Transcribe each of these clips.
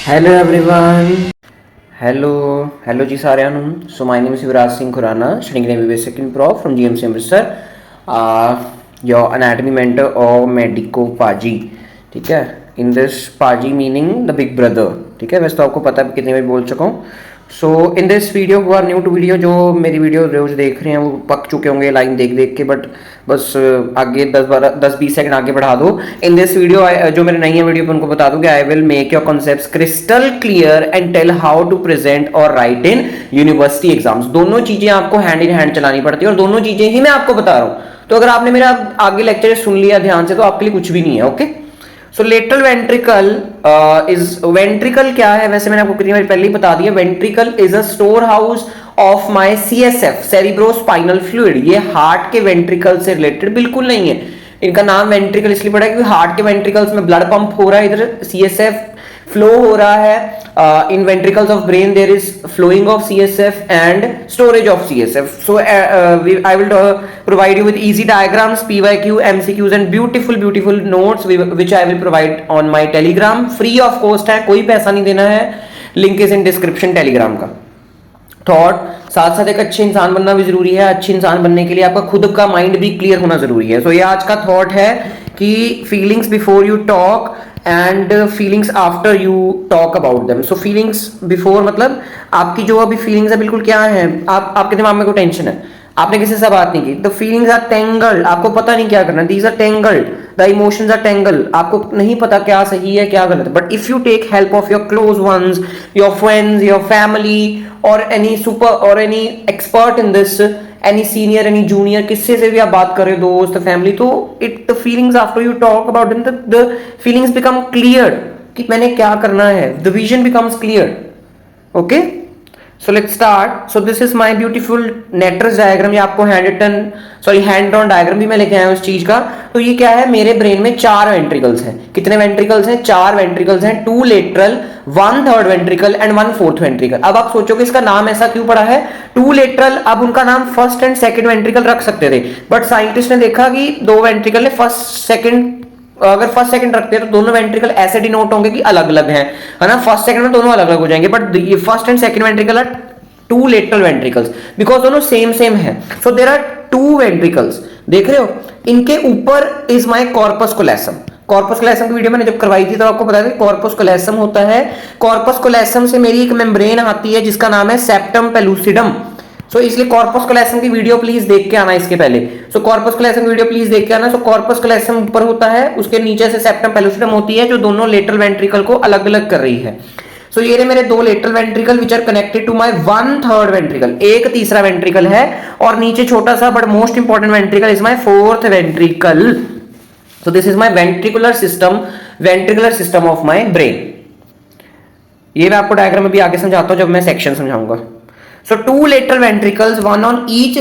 Hello everyone. Hello hello जी साਰਿਆਂ ਨੂੰ। So my name is Yuvraj Singh Khurana, studying in MBBS second pro from GMC Amritsar. Your anatomy mentor और medico Paaji. ठीक है, in this paaji meaning the big brother. ठीक है, वैसे तो आपको पता है कितनी बार बोल चुका हूँ। So in this video who are new to video, जो मेरी वीडियो रोज देख रहे हैं वो पक चुके होंगे लाइन देख देख के, बट बस आगे 10-20 सेकंड आगे बढ़ा दो। इन दिस वीडियो जो मेरे नई है वीडियो पे उनको बता दूं कि I will make your concepts crystal clear and tell how to present और राइट इन यूनिवर्सिटी एग्जाम्स। दोनों चीजें आपको हैंड इन हैंड चलानी पड़ती है और दोनों चीजें ही मैं आपको बता रहा हूं। तो अगर आपने मेरा आगे लेक्चर सुन लिया ध्यान से तो आपके लिए कुछ भी नहीं है। Okay, so lateral ventricle is, ventricle क्या है वैसे मैंने आपको कितनी बार पहले ही बता दिया। Ventricle is a store house of my CSF, cerebrospinal fluid. ये हार्ट के वेंट्रिकल से रिलेटेड बिल्कुल नहीं है। इनका नाम वेंट्रिकल इसलिए पड़ा है क्योंकि हार्ट के वेंट्रिकल्स में ब्लड पंप हो रहा है, इधर CSF फ्लो हो रहा है। In ventricles of brain there is flowing of CSF and storage of CSF। So I will provide you with easy diagrams, PYQ, MCQs and beautiful notes which I will provide on my Telegram, free of cost है, कोई पैसा नहीं देना है। Link is in description Telegram का। Thought साथ साथ एक अच्छे इंसान बनना भी जरूरी है। अच्छे इंसान बनने के लिए आपका खुद का माइंड भी क्लियर होना जरूरी है। सो ये आज का थॉट है कि feelings before you talk and feelings after you talk about them. So feelings before मतलब आपकी जो अभी फीलिंग्स है बिल्कुल क्या है, आपके दिमाग में कोई टेंशन है, आपने किसी से बात नहीं की, द फीलिंग्स आर टेंगल्ड, आपको पता नहीं क्या करना, these are tangled, the emotions are tangled, आपको नहीं पता क्या सही है क्या गलत है। But if you take help of your close ones, your friends, your family और एनी सुपर और any expert in this, any senior any junior, किससे से भी आप बात कर रहे हो, दोस्त फैमिली, तो it the feelings after you talk about them, the feelings become clear कि मैंने क्या करना है, the vision becomes clear. Okay, so let's start. So this is my beautiful Netris diagram। ये आपको हैंड ड्रॉन डायग्राम भी मैं लेके आया हूँ इस चीज का। तो ये क्या है, मेरे ब्रेन में 4 वेंट्रिकल्स हैं। कितने वेंट्रिकल्स हैं? 4 वेंट्रिकल्स हैं। 2 lateral, 1 third ventricle and 1 fourth ventricle. अब आप सोचोगे इसका नाम ऐसा क्यों पड़ा है 2 लेटरल। अब उनका नाम फर्स्ट एंड सेकंड वेंट्रिकल रख सकते थे, बट साइंटिस्ट ने देखा कि 2 वेंट्रिकल है फर्स्ट सेकंड, अगर फर्स्ट सेकंड रखते हैं तो दोनों वेंट्रिकल ऐसे डिनोट होंगे कि अलग अलग हैं, है ना। फर्स्ट सेकंड में दोनों अलग अलग हो जाएंगे, बट ये first and second ventricle are 2 lateral ventricles because दोनों सेम है। सो देयर आर 2 वेंट्रिकल्स, देख रहे हो। इनके ऊपर is my corpus callosum. Corpus callosum की वीडियो मैंने जब करवाई थी तो आपको पता था कॉर्पस कोलेसम होता है। कॉर्पस कोलेसम से मेरी एक मेम्ब्रेन आती है जिसका नाम है सेप्टम पेलुसिडम। सो इसलिए कॉर्पस कोलेसम की वीडियो प्लीज देख के आना इसके पहले। सो कॉर्पस कोलेसम की वीडियो प्लीज देख के आना। सो कॉर्पस कोलेसम ऊपर होता है, उसके नीचे से सेप्टम पेलुसिडम होती है जो दोनों लेटरल वेंट्रिकल को अलग अलग कर रही है। सो ये रहे मेरे 2 lateral ventricle which are connected to my 1 third ventricle. एक तीसरा वेंट्रिकल है और नीचे छोटा सा but most important ventricle is my 4th ventricle. So this is my ventricular system of my brain. ये मैं आपको डायग्राम में भी आगे समझाता हूं जब मैं सेक्शन समझाऊंगा। So 2 lateral ventricles, one on each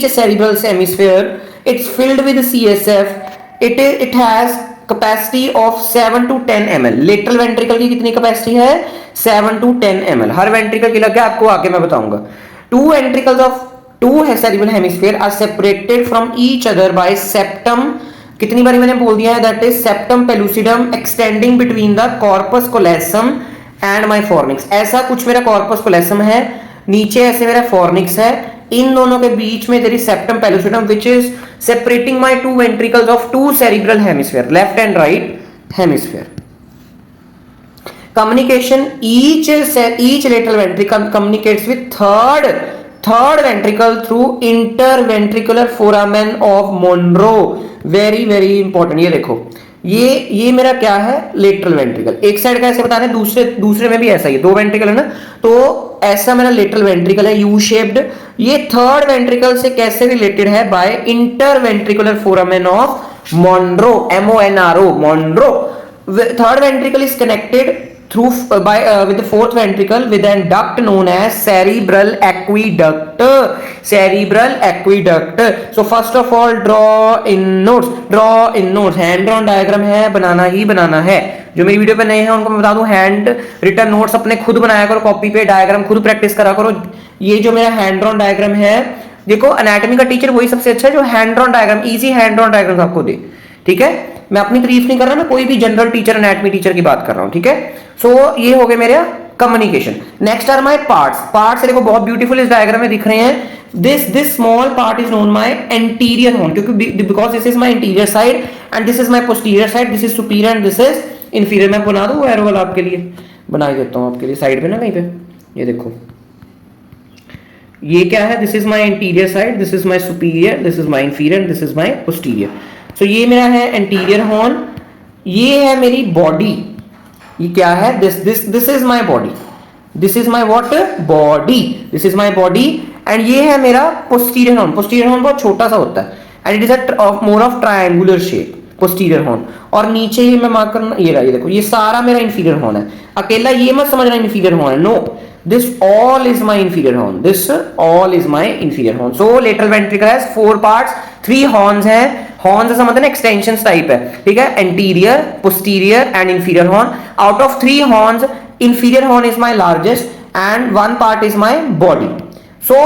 cerebral hemisphere. It's filled with CSF. It has capacity of 7 to 10 ml. Lateral ventricle की कितनी capacity है? 7 to 10 ml. हर ventricle की लग गया आपको आगे मैं बताऊंगा। 2 ventricles of 2 cerebral hemisphere are separated from each other by septum. कितनी बारी मैंने बोल दिया है, that is septum pellucidum extending between the corpus callosum and my fornix। ऐसा कुछ मेरा corpus callosum है, नीचे ऐसे मेरा फॉर्निक्स है, इन दोनों के बीच में तेरी septum pellucidum which is separating my 2 ventricles of 2 cerebral hemisphere, left and right hemisphere. Communication, each lateral ventricle communicates with third ventricle through interventricular foramen of Monro. Very very important. ये देखो, ये मेरा क्या है, लेटरल वेंट्रिकल। एक side का ऐसे बता रहे हैं, दूसरे में भी ऐसा ही 2 वेंट्रिकल है ना, तो ऐसा मेरा लेटरल वेंट्रिकल है यू शेप्ड। ये थर्ड वेंट्रिकल से कैसे रिलेटेड है, by interventricular foramen of Monro, MONRO, Monro. Third ventricle is connected through with the 4th ventricle with a duct known as cerebral aqueduct। So first of all draw in notes। hand drawn diagram है, बनाना ही बनाना है। जो मेरी video पे नए हैं उनको मैं बता दूं, हैंड रिटन नोट्स अपने खुद बनाया करो, कॉपी पे डायग्राम खुद प्रैक्टिस करा करो। ये जो मेरा हैंड ड्रॉन डायग्राम है, देखो एनाटॉमी का टीचर वही सबसे अच्छा है जो hand drawn diagram, easy hand drawn diagram आपको दे। ठीक है, मैं अपनी तारीफ नहीं कर रहा, मैं कोई भी जनरल टीचर, एनाटॉमी टीचर की बात कर रहा हूं, ठीक है। सो ये हो गए मेरे communication. Next are my parts. Parts देखो बहुत ब्यूटीफुल इस डायग्राम में दिख रहे हैं। This small part is known my anterior horn, क्योंकि because this is my interior side and this is my posterior side, this is superior and this is inferior. मैं बना दूं एरो वाला आपके लिए, बना ही देता हूं आपके लिए साइड पे ना कहीं पे। ये देखो ये क्या है, this is my interior side, this is my superior, this is my inferior, this is my posterior. So ये मेरा है एंटीरियर हॉर्न, ये है मेरी बॉडी। ये क्या है, this is my body, this is my what, body, this is my body. And ये है मेरा पोस्टीरियर हॉर्न। पोस्टीरियर हॉर्न बहुत छोटा सा होता है and it is a more of triangular shape, posterior horn. और नीचे ही मैं मार्क करना, ये रहा, ये देखो, ये सारा मेरा इंफीरियर हॉर्न है। अकेला ये मत समझना इंफीरियर हॉर्न है, no, this all is my inferior horn, this all is my inferior horn. So lateral ventricle has 4 parts, 3 horns है। horns ऐसा मतलब extensions type है, ठीक है, anterior, posterior and inferior horn. Out of 3 horns, inferior horn is my largest and 1 part is my body. So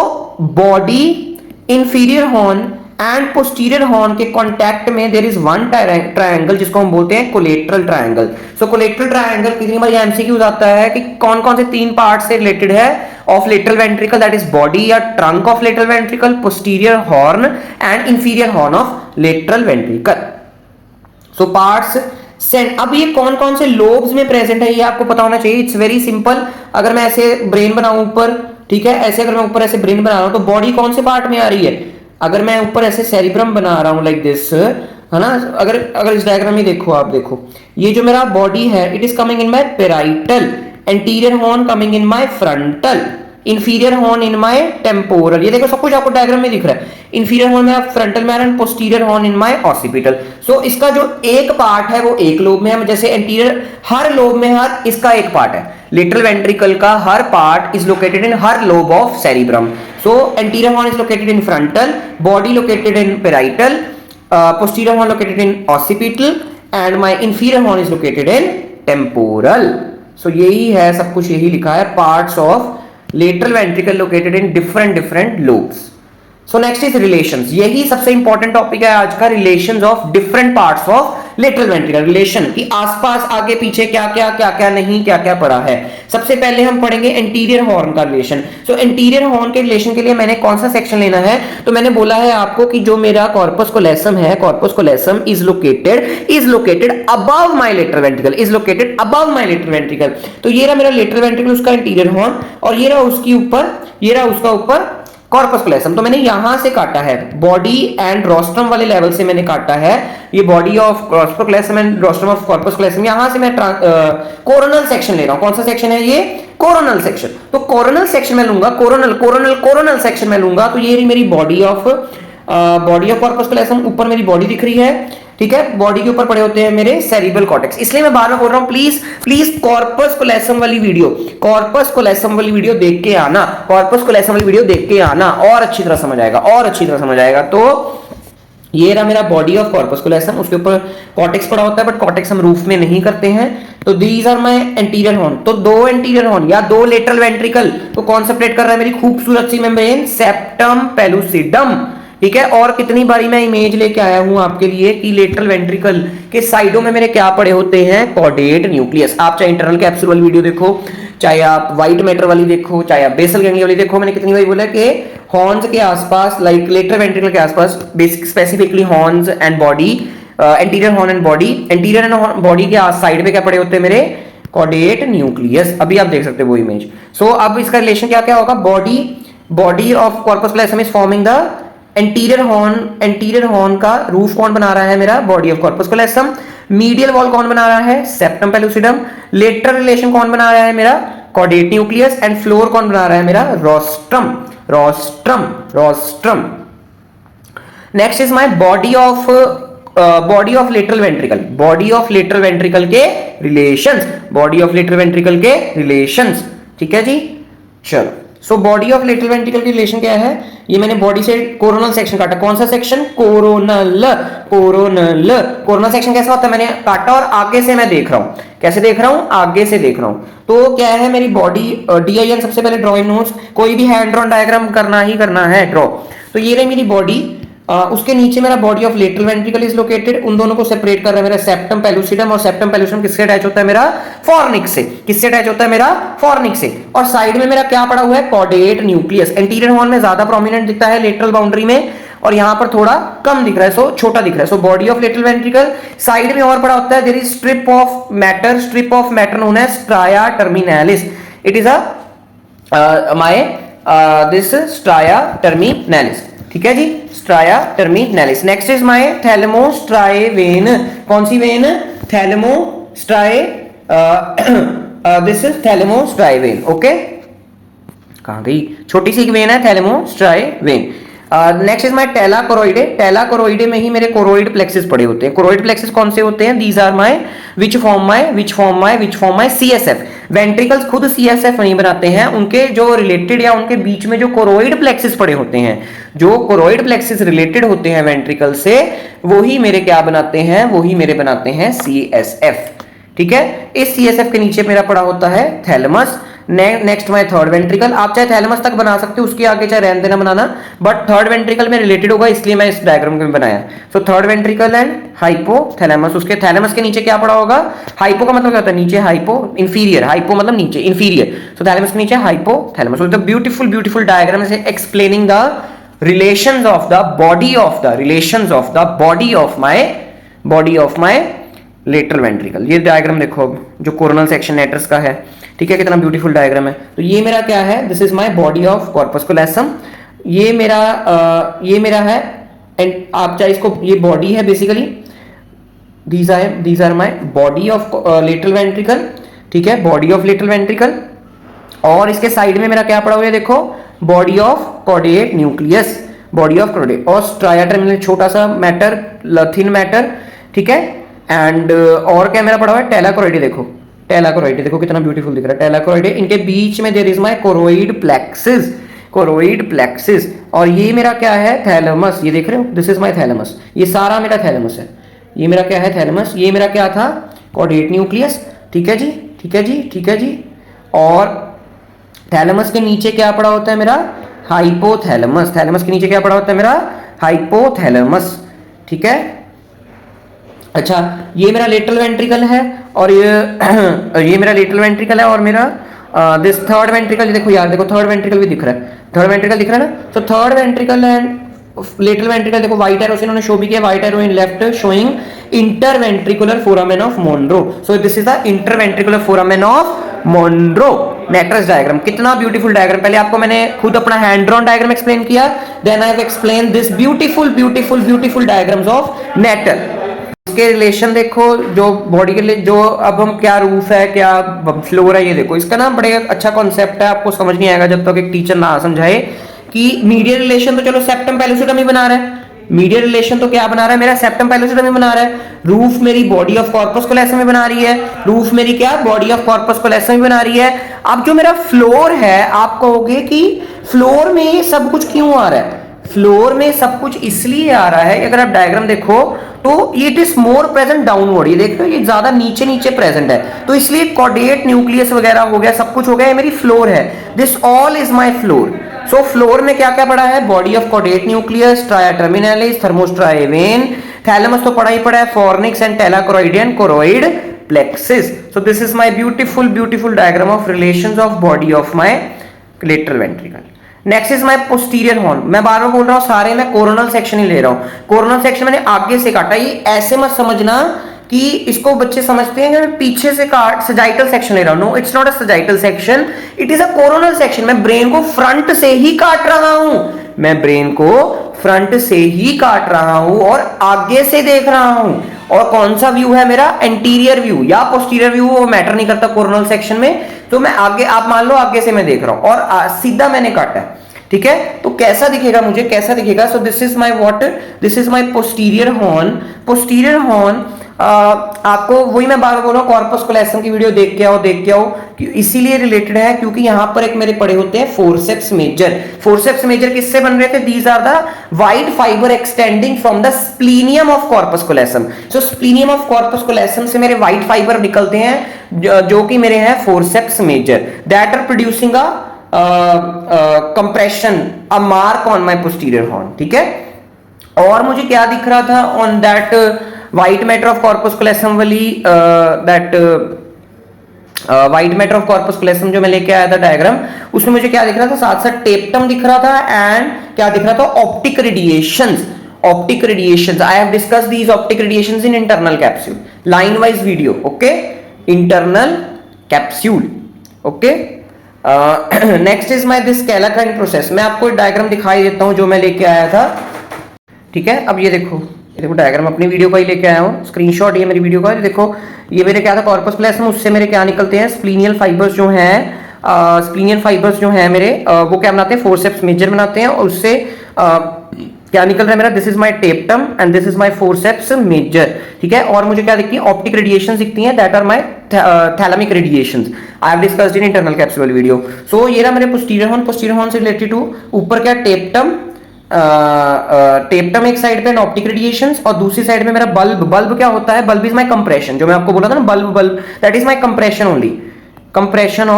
body, inferior horn and posterior horn के contact में there is one triangle जिसको हम बोलते हैं collateral triangle. सो collateral triangle कितनी बार MCQ आता है कि कौन कौन से 3 पार्ट से रिलेटेड है of lateral ventricle, that is body या trunk of lateral ventricle, posterior horn and inferior horn of lateral ventricle. So parts send. अब ये कौन कौन से लोब्स में प्रेजेंट है ये आपको पता होना चाहिए। It's very simple. अगर मैं ऐसे ब्रेन बनाऊं ऊपर, ठीक है, ऐसे अगर मैं ऊपर ऐसे ब्रेन बना रहा हूं तो बॉडी कौन से पार्ट में आ रही है। अगर मैं ऊपर ऐसे सेरिब्रम बना रहा हूं लाइक दिस, है ना, अगर इस डायग्राम में देखो, आप देखो ये जो मेरा बॉडी है, it is coming in my parietal, anterior horn coming in my frontal, inferior horn in my temporal. ये देखो सब कुछ आपको डायग्राम में दिख रहा है। इंफीरियर हॉर्न मेरा फ्रंटल में and posterior horn in my occipital. So इसका जो एक पार्ट है वो एक लोब में है, जैसे एंटीरियर हर लोब में हर इसका एक पार्ट है। लेटरल वेंट्रिकल का हर पार्ट इज लोकेटेड इन हर lobe of cerebrum. So anterior horn is located in frontal, body located in parietal, posterior horn located in occipital and my inferior horn is located in temporal. So यही है, सब कुछ यही लिखा है, parts of lateral ventricle located in different lobes. So next is relations. यही सबसे important topic है आज का, relations of different parts of lateral ventricle. Relation की आसपास आगे पीछे क्या क्या नहीं, क्या क्या पड़ा है। सबसे पहले हम पढ़ेंगे एंटीरियर हॉर्न का रिलेशन। सो एंटीरियर हॉर्न के रिलेशन के लिए मैंने कौन सा सेक्शन लेना है, तो मैंने बोला है आपको कि जो मेरा कॉर्पस कोलेसम है, corpus callosum is located above my lateral ventricle, is located above my lateral ventricle. तो ये रहा मेरा लेटरल वेंट्रिकल, उसका एंटीरियर हॉर्न, और ये रहा उसकी ऊपर, ये रहा उसका ऊपर कॉर्पस कोलेसम। तो मैंने यहां से काटा है, बॉडी एंड रोस्ट्रम वाले लेवल से मैंने काटा है। ये body of corpus callosum and rostrum of corpus callosum, यहां से मैं कोरोनल सेक्शन ले रहा हूं। कौन सा सेक्शन है ये, कोरोनल सेक्शन। तो कोरोनल सेक्शन में लूंगा, कोरोनल सेक्शन में लूंगा। तो ये रही मेरी बॉडी ऑफ कॉर्पस कोलेसम, ऊपर मेरी बॉडी दिख रही है, ठीक है। बॉडी के ऊपर पड़े होते हैं मेरे सेरिब्रल कॉर्टेक्स। इसलिए मैं बार बार बोल रहा हूं, प्लीज कॉर्पस कोलेसम वाली वीडियो, कॉर्पस कोलेसम वाली वीडियो देख के आना, कॉर्पस कोलेसम वाली वीडियो देख के आना, और अच्छी तरह समझ आएगा, तो ये रहा मेरा बॉडी ऑफ कॉर्पस कोलेसम, उसके ऊपर कॉर्टेक्स पड़ा होता है, बट कॉर्टेक्स हम रूफ में नहीं करते हैं। तो these are my anterior horn. तो 2 एंटीरियर हॉर्न या 2 लेटरल वेंट्रिकल को कौन सेपरेट कर रहा है, मेरी खूबसूरत सी मेम्ब्रेन, सेप्टम पेलुसिडम, ठीक है। और कितनी बारी मैं इमेज लेके आया हूं आपके लिए कि लेटरल वेंट्रिकल के साइडों में मेरे क्या पड़े होते हैं, कॉर्डेट न्यूक्लियस। आप चाहे इंटरनल कैप्सूल वाली वीडियो देखो, चाहे आप व्हाइट मैटर वाली देखो, चाहे आप बेसल गैंग्लिया वाली देखो, मैंने कितनी बारी बोला कि हॉर्न्स के आसपास, लाइक लेटरल वेंट्रिकल के आसपास, basic specifically horns and body, anterior horn and body, anterior and body के साइड में क्या पड़े होते हैं मेरे, कॉर्डेट न्यूक्लियस। अभी आप देख सकते हो वो इमेज। सो अब इसका रिलेशन क्या क्या होगा, body of corpus callosum is forming the anterior horn का रूफ कौन बना रहा है, मेरा body of corpus callosum. Medial wall कौन बना रहा है, सेप्टम पेलुसिडम। लेटरल रिलेशन कौन बना रहा है मेरा, कॉर्डेट न्यूक्लियस। एंड फ्लोर कौन बना रहा है मेरा, rostrum. Next is my body of lateral ventricle, body of lateral ventricle के रिलेशंस, ठीक है जी। चलो, सो बॉडी ऑफ लेटरल वेंट्रिकल की रिलेशन क्या है, ये मैंने बॉडी से कोरोनल सेक्शन काटा। कौन सा सेक्शन, कोरोनल सेक्शन कैसा होता है, मैंने काटा और आगे से मैं देख रहा हूं, कैसे देख रहा हूं, आगे से देख रहा हूं। तो क्या है मेरी बॉडी, DIN सबसे पहले ड्रॉ इन नोट्स, कोई भी हैंड ड्रॉन डायग्राम करना ही करना है ड्रॉ। तो ये रही मेरी बॉडी, उसके नीचे मेरा body of lateral ventricle is located. उन दोनों को सेपरेट कर रहा है मेरा सेप्टम पेलुसिडम, और सेप्टम पेलुसिडम किससे अटैच होता है मेरा? फॉर्निक्स से। किससे अटैच होता है मेरा? फॉर्निक्स से। और साइड में मेरा क्या पड़ा हुआ है? Chordate nucleus. एंटीरियर हॉर्न में ज्यादा प्रोमिनेंट दिखता है लेटरल बाउंड्री में, और यहां पर थोड़ा कम दिख रहा है, सो छोटा दिख रहा है। So body of lateral ventricle, side में और पड़ा होता है there is strip of matter known as stria terminalis. It is my this stria terminalis. ठीक है जी, stria terminalis. Next is my thalamostriate vein. कौन सी vein? Thalamostriate, this is thalamostriate vein. Okay, कहां गई? छोटी सी वेन है thalamostriate vein. Next is my tela choroidea. Tela choroidea में ही मेरे कोरोइड प्लेक्सिस पड़े होते हैं। कोरोइड प्लेक्सिस कौन से होते हैं? These are my which form my CSF. Ventricles खुद सीएसएफ नहीं बनाते हैं, उनके जो रिलेटेड या उनके बीच में जो कोरोइड प्लेक्सिस पड़े होते हैं, जो कोरोइड प्लेक्सिस रिलेटेड होते हैं वेंट्रिकल से, वही मेरे क्या बनाते हैं? वही मेरे बनाते हैं सीएसएफ। ठीक है, इस सीएसएफ के नीचे मेरा पड़ा होता है thalamus. Next my third ventricle. आप चाहे थैलेमस तक बना सकते हो, उसके आगे चाहे रहने देना बनाना, बट थर्ड वेंट्रिकल में रिलेटेड होगा, इसलिए मैं इस डायग्राम में बनाया। So third ventricle and hypothalamus. उसके थैलेमस के नीचे क्या पड़ा होगा? हाइपो का मतलब क्या होता है? नीचे। हाइपो इंफीरियर, हाइपो मतलब नीचे, इंफीरियर। सो थैलेमस के नीचे hypothalamus. The beautiful diagram is explaining the relations of the body of my lateral ventricle. ये डायग्राम देखो अब, जो कोरोनल सेक्शन नेटर्स का है। ठीक है, कितना ब्यूटीफुल डायग्राम है। तो ये मेरा क्या है? This is my body of corpus callosum. ये मेरा है, एंड आप चाहे इसको, ये बॉडी है basically. These are my body of lateral ventricle. ठीक है, बॉडी ऑफ लेटरल वेंट्रिकल। और इसके साइड में मेरा क्या पड़ा हुआ है? देखो, body of caudate nucleus, body of chordate. और स्ट्राया टर्मिनल, छोटा सा मैटर, थिन मैटर। ठीक है, एंड और क्या मेरा पड़ा हुआ है? टेला कोरोइडे। देखो टेला कोरोइडे, देखो कितना ब्यूटीफुल दिख रहा है टेला कोरोइडे। इनके बीच में there is my choroid plexus. और ये मेरा क्या है? थैलेमस। ये देख रहे हो, दिस इज माय थैलेमस। ये सारा मेरा थैलेमस है। ये मेरा क्या है? थैलेमस। ये मेरा क्या था? Chordate nucleus. ठीक है जी। और थैलेमस के नीचे क्या पड़ा होता है मेरा? हाइपोथैलेमस। थैलेमस के नीचे क्या पड़ा होता है मेरा? हाइपोथैलेमस। ठीक है, अच्छा, ये मेरा लेटरल वेंट्रिकल है, और ये मेरा लेटरल वेंट्रिकल है, और मेरा दिस थर्ड वेंट्रिकल। देखो यार, देखो थर्ड वेंट्रिकल भी दिख रहा है, थर्ड वेंट्रिकल दिख रहा है ना। तो third ventricle and lateral ventricle, देखो व्हाइट एरो से इन्होंने शो भी किया, white arrow in left showing interventricular foramen of Monro. So this is the interventricular foramen of Monro. Netter's diagram, कितना ब्यूटीफुल डायग्राम। पहले आपको मैंने खुद अपना हैंड ड्रॉन डायग्राम एक्सप्लेन किया, then I have explain this beautiful diagrams of Netter. इसके relation देखो, जो बॉडी के लिए, जो अब हम क्या रूफ है, क्या फ्लोर है, ये देखो। इसका ना बड़े अच्छा कॉन्सेप्ट है, आपको समझ नहीं आएगा जब तक एक टीचर ना समझाए कि मीडियल रिलेशन तो चलो सेप्टम पेलुसिडम ही बना रहा है। मीडियल रिलेशन तो क्या बना रहा है मेरा? सेप्टम पेलुसिडम ही बना रहा है। रूफ मेरी बॉडी ऑफ कॉर्पस कोलेसम में बना रही है। रूफ मेरी क्या? बॉडी ऑफ कॉर्पस कोलेसम में बना रही है। अब जो मेरा फ्लोर है, आप कहोगे कि फ्लोर में सब कुछ क्यों आ रहा है? फ्लोर में सब कुछ इसलिए आ रहा है, अगर आप डायग्राम देखो तो it is more present downward. ये देख रहे हो, ये ज्यादा नीचे प्रेजेंट है, तो इसलिए कॉर्डेट न्यूक्लियस वगैरह हो गया, सब कुछ हो गया। ये मेरी फ्लोर है। This all is my floor. So floor में क्या क्या पड़ा है? Body of caudate nucleus, stria terminalis, thalamostriate vein, thalamus तो पड़ा ही पड़ा है, fornix and tela choroidea and choroid plexus. So this is my beautiful diagram of relations of body of my lateral ventricle. Next is my posterior horn. मैं बार बार बोल रहा हूं, सारे मैं कोरोनल सेक्शन ही ले रहा हूं। कोरोनल सेक्शन मैंने आगे से काटा, ये ऐसे मत समझना कि इसको बच्चे समझते हैं कि मैं पीछे से काट सजाइटल सेक्शन ले रहा हूं। No, it's not a sagittal section, it is a coronal section. मैं ब्रेन को फ्रंट से ही काट रहा हूं, मैं ब्रेन को फ्रंट से ही काट रहा हूं और आगे से देख रहा हूं। और कौन सा व्यू है मेरा? एंटीरियर व्यू या पोस्टीरियर व्यू, वो मैटर नहीं करता कोरोनल सेक्शन में। तो मैं आगे, आप मान लो आगे से मैं देख रहा हूं और सीधा मैंने काटा है। ठीक है, तो कैसा दिखेगा मुझे? कैसा दिखेगा? सो this is my what? This is my posterior horn. Posterior horn आपको वही मैं बार बार बोल रहा हूं, कॉर्पस कोलेसम की वीडियो देख के आओ, इसीलिए रिलेटेड है क्योंकि यहां पर एक मेरे पड़े होते हैं फोरसेप्स मेजर। फोरसेप्स मेजर किससे बन रहे थे? These are the wide fibre extending from the splenium of corpus callosum. So splenium of corpus callosum से मेरे वाइड फाइबर निकलते हैं जो कि मेरे हैं forceps major, that are producing a compression, a mark on my posterior horn. ठीक है, और मुझे क्या दिख रहा था on that white matter of corpus callosum वाली that white matter of corpus callosum जो मैं लेके आया था डायग्राम, उसमें मुझे क्या दिख रहा था, साथ साथ टेप्टम दिख रहा था एंड क्या दिख रहा था, optic radiations. Optic radiations, I have discussed these optic radiations in internal capsule, line wise video. Okay, internal capsule. Okay, next is my this calcarine process. मैं आपको डायग्राम दिखाई देता हूं जो मैं लेके आया था. ठीक है, अब ये देखो डायग्राम अपनी वीडियो का ही लेके आया हूँ, स्क्रीनशॉट ये मेरी वीडियो का. देखो ये मेरे क्या था, कॉर्पस कॉलोसम, उससे मेरे क्या निकलते हैं, स्प्लीनियल फाइबर्स जो हैं, स्प्लीनियल फाइबर्स जो हैं मेरे, वो क्या बनाते हैं, फोर्सेप्स मेजर बनाते हैं, और उससे क्या निकल रहा है मेरा, this is my tapetum and this is my forceps major. ठीक है, और मुझे क्या दिखती है, ऑप्टिक रेडिएशंस दिखती हैं, that are my thalamic radiations. I have discussed in internal capsule video. So ये रहा मेरे पोस्टीरियर हॉर्न से रिलेटेड टू, ऊपर क्या टेप्टम, टेप्टम एक साइड पे ऑप्टिक रेडिएशंस, और दूसरी साइड में मेरा बल्ब. बल्ब क्या होता है, बल्ब इज माय कंप्रेशन, जो मैं आपको बोला था ना, bulb that is my compression only, compression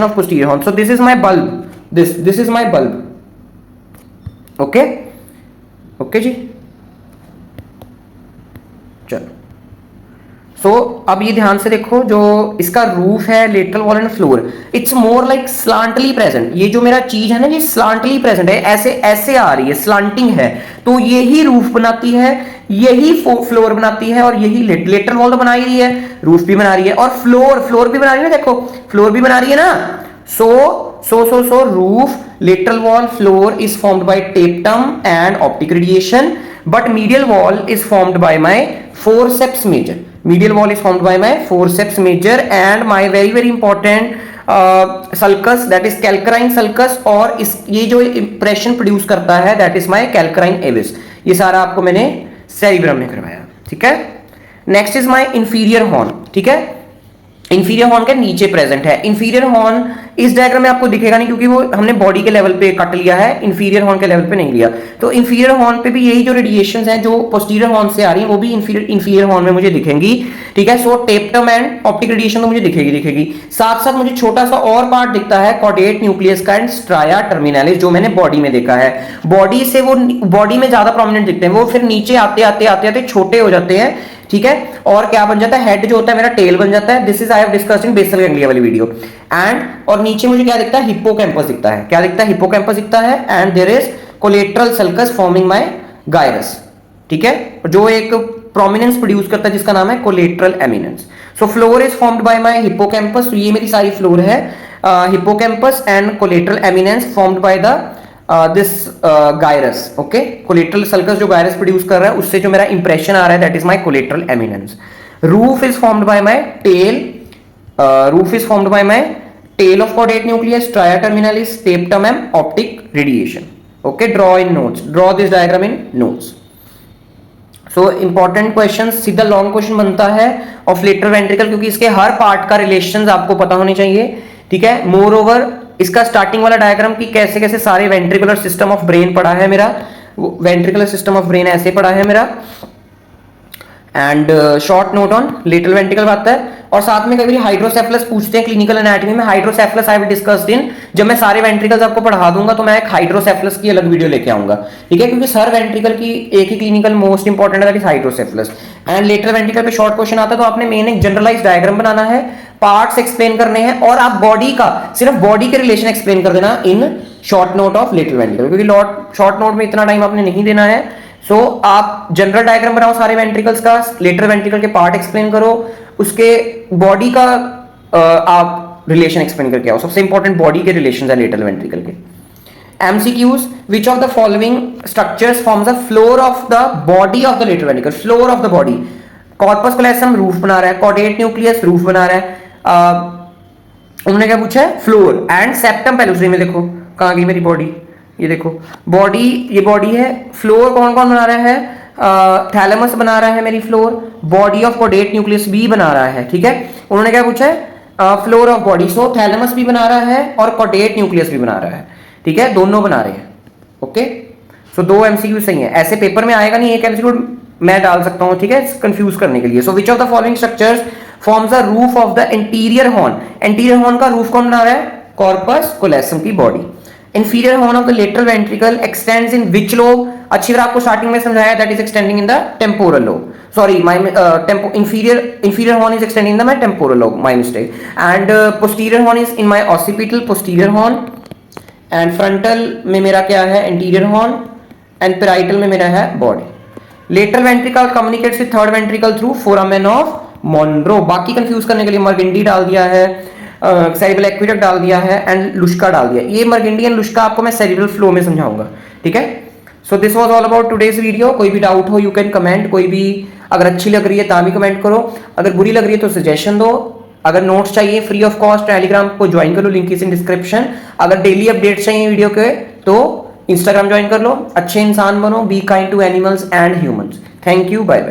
of posterior horn. So this is my bulb, this is my bulb. Okay okay जी, चलो. सो अब ये ध्यान से देखो, जो इसका रूफ है, lateral wall and floor, it's more like slantly present. ये जो मेरा चीज है ना, ये स्लांटली प्रेजेंट है, ऐसे ऐसे आ रही है, स्लांटिंग है. तो यही रूफ बनाती है, यही फ्लोर बनाती है, और यही लेटरल वॉल तो बना ही रही है, रूफ भी बना रही है, और फ्लोर भी बना रही है ना, देखो फ्लोर भी बना रही है ना. So roof, lateral wall, floor is formed by tapetum and optic radiation, but medial wall is formed by my forceps major. Medial wall is formed by my forceps major and my very important sulcus, that is calcarine sulcus, और इस ये जो impression produce करता है, that is my calcarine avis. ये सारा आपको मैंने सेरिब्रम में करवाया. ठीक है, next is my inferior horn. ठीक है, इंफीरियर हॉर्न के नीचे प्रेजेंट है. इंफीरियर हॉर्न इस डायग्राम में आपको दिखेगा नहीं, क्योंकि वो हमने बॉडी के लेवल पे कट लिया है, इंफीरियर हॉर्न के लेवल पे नहीं लिया. तो इंफीरियर हॉर्न पे भी यही जो रेडिएशंस हैं जो पोस्टीरियर हॉर्न से आ रही हैं, वो भी इंफीरियर हॉर्न में मुझे दिखेंगी. ठीक है, सो टेप्टम एंड ऑप्टिक रेडिएशन तो मुझे दिखेगी. साथ साथ मुझे छोटा सा और पार्ट दिखता है, कॉर्डेट न्यूक्लियस का एंड स्ट्राया टर्मिनालिस, जो मैंने बॉडी में देखा है. बॉडी से वो बॉडी में ज्यादा प्रोमिनेंट दिखते हैं, वो फिर नीचे आते आते छोटे हो जाते हैं. ठीक है, और क्या बन जाता है, हेड जो होता है मेरा टेल बन जाता है. This is I have discussed in basal ganglia वाली वीडियो. एंड और नीचे मुझे क्या दिखता है, हिप्पोकैम्पस दिखता है. क्या दिखता है, हिप्पोकैम्पस दिखता है. And there is collateral sulcus forming my gyrus. ठीक है, जो एक प्रोमिनेंस प्रोड्यूस करता है जिसका नाम है collateral eminence. So floor is formed by my hippocampus. तो ये मेरी सारी फ्लोर है, hippocampus and collateral eminence formed by the this gyrus. Okay, collateral sulcus जो गायरस प्रोड्यूस कर रहा है, उससे जो मेरा इंप्रेशन आ रहा है, that is my collateral eminence. Roof is formed by my tail, roof is formed by my tail of caudate nucleus, stria terminalis, tapetum and optic radiation. Okay, draw in notes, draw this diagram in notes. So important question, सीधा long question बनता है of lateral ventricle, क्योंकि इसके हर part का relation आपको पता होने चाहिए. ठीक है, मोर ओवर इसका स्टार्टिंग वाला डायग्राम की कैसे कैसे सारे वेंट्रिकुलर सिस्टम ऑफ ब्रेन पढ़ा है मेरा, वेंट्रिकुलर सिस्टम ऑफ ब्रेन ऐसे पढ़ा है मेरा. And short note on lateral ventricle आता है. और साथ में कभी हाइड्रोसेफलस पूछते हैं क्लिनिकल एनाटॉमी में. हाइड्रोसेफलस आई हैव डिस्कस्ड इन, जब मैं सारे वेंट्रिकल्स आपको पढ़ा दूंगा तो मैं एक हाइड्रोसेफलस की अलग वीडियो लेके आऊंगा. ठीक है, क्योंकि हर वेंट्रिकल की एक ही क्लिनिकल मोस्ट इंपॉर्टेंट है, हाइड्रोसेफलस. एंड लेटरल वेंट्रिकल पे शॉर्ट क्वेश्चन आता है, तो आपने मेन एक जनरलाइज डायग्राम बनाना है, पार्ट्स एक्सप्लेन करने हैं, और आप बॉडी का सिर्फ बॉडी के रिलेशन एक्सप्लेन कर देना in short note of lateral ventricle, क्योंकि शॉर्ट नोट में इतना टाइम आपने नहीं देना है. सो आप जनरल डायग्राम बनाओ सारे वेंट्रिकल्स का, लेटरल वेंट्रिकल के पार्ट एक्सप्लेन करो, उसके बॉडी का आप रिलेशन एक्सप्लेन करके आओ. सबसे इंपॉर्टेंट बॉडी के रिलेशन है लेटरल वेंट्रिकल के. MCQs, which of the following structures forms the floor of the body of the lateral ventricle? Floor of the body. Corpus callosum roof बना रहा है, कॉर्डेट न्यूक्लियस रूफ बना रहा है. उन्होंने क्या पूछा है, फ्लोर एंड सेप्टम पेलुसरी में. देखो कहाँ गई मेरी बॉडी, ये देखो बॉडी, ये बॉडी है. फ्लोर कौन कौन बना रहा है, थैलेमस बना रहा है मेरी floor, body of caudate nucleus भी बना रहा है. ठीक है, उन्होंने क्या पूछा है, floor of body. So thalamus भी बना रहा है और कॉर्डेट न्यूक्लियस भी बना रहा है. ठीक है, दोनों बना रहे हैं. ओके, सो दो एमसीक्यू सही है. ऐसे पेपर में आएगा नहीं, एक एमसीक्यू मैं डाल सकता हूं. ठीक है, कंफ्यूज करने के लिए. So which of the following structures forms the roof of the interior horn. Interior horn का रूफ कौन बना रहा है, कॉर्पस कोलोसम की body. Inferior horn of the lateral ventricle extends in which lobe? अच्छी तरह आपको स्टार्टिंग में समझाया that is extending in the temporal lobe, sorry my inferior horn is extending in my temporal lobe, my mistake, and posterior horn is in my occipital posterior horn, and frontal में मेरा क्या है anterior horn, and parietal में मेरा है body. Lateral ventricle communicates with third ventricle through foramen of Monro. बाकी confuse करने के लिए मर्गिंडी डाल दिया है, सेरिब्रल एक्विडक्ट डाल दिया है, एंड लुश्का डाल दिया। ये मर्गिंडी एंड लुश्का आपको मैं सेरिब्रल फ्लो में समझाऊंगा, ठीक है। So this was all about today's video. कोई भी डाउट हो यू कैन कमेंट, कोई भी अगर अच्छी लग रही है ता भी कमेंट करो, अगर बुरी लग रही है तो सजेशन दो। अगर नोट्स चाहिए फ्री ऑफ कॉस्ट टेलीग्राम को ज्वाइन करो, लिंक इज इन डिस्क्रिप्शन। अगर डेली अपडेट्स चाहिए वीडियो के तो इंस्टाग्राम ज्वाइन कर लो। अच्छे इंसान बनो, be kind to animals and humans. Thank you, bye bye.